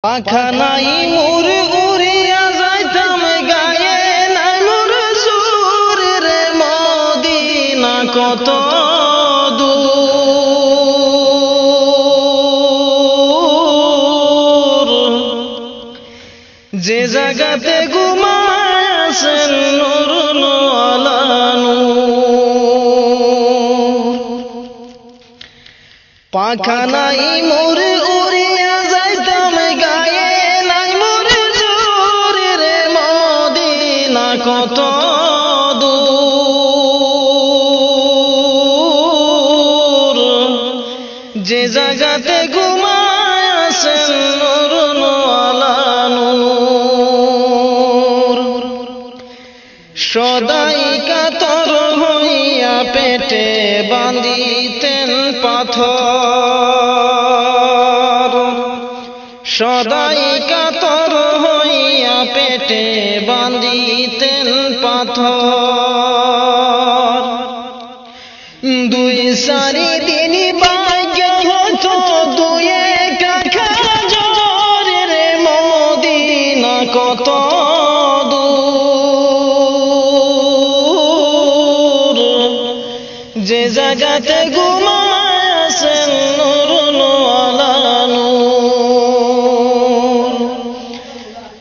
পাখা নাই মোর উড়িয়া যাইতাম গায়ে নাই মোর সুর রে মদিনা কত দূর যে জায়গাতে ঘুমায়াছেন নূর আলা নূর পাখা নাই মোর উড়িয়া যাইতাম গায়ে নাই মোর সুর রে মদিনা কত দূর যে জায়গাতে ঘুমায়াছেন নূর আলা নূর সদাই কাতর হইয়া পেটে বাঁধিতেন পাথর সদাই কাতর হইয়া পেটে বাঁধিতেন পাথর দুই সারি দিন ভাগ্য হতো দুই কাখা জ্বর রে মদিনা কত দূর যে জায়গাতে ঘুমায়াছেন নূর আলা নূর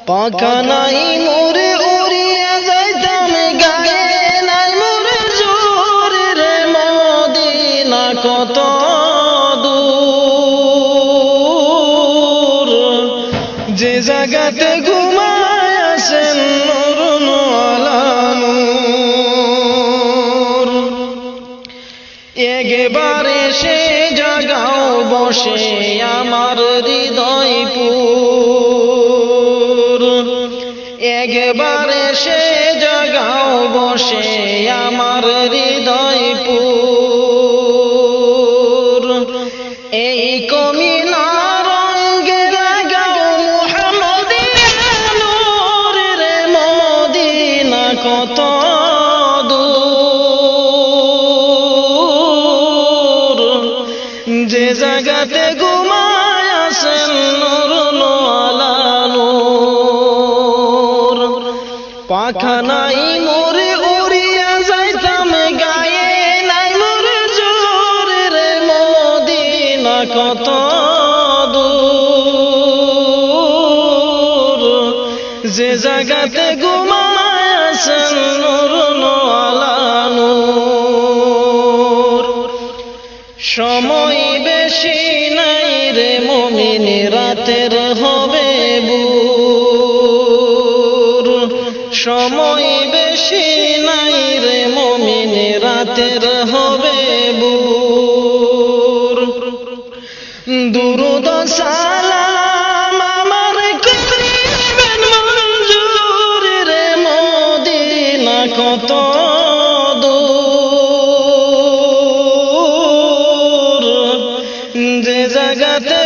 পাখা নাই মোর উড়িয়া যাইতাম গায়ে নাই মোর জোর রে মদিনা কত দূর যে জায়গাতে ঘুমায়াছেন নূর আলা নূর একবারে সে জাগাও বসে আমার হৃদয়পুর একবারে সে জাগাও বসে আমার হৃদয়পুর এই কমিনার রঙে লাগাও মুহাম্মদিয়া নূর রে মদিনা কত দূর যে জায়গাতে ঘুমায়াছেন নূর আলা নূর পাখা নাই মোর উড়িয়া যাইতাম গায়ে নাই মোর জোর রে মদিনা কত দূর যে জায়গাতে ঘুমায়াছেন নূর আলা নূর সময় বেশি নাই রে মুমিন রাতের হবে ভোর সময় বেশি নাই রে মুমিন রাতের হবে ভোর দুরূদ সালাম আমার করিবেন মঞ্জুর রে মদিনা কত দূর যে জায়গাতে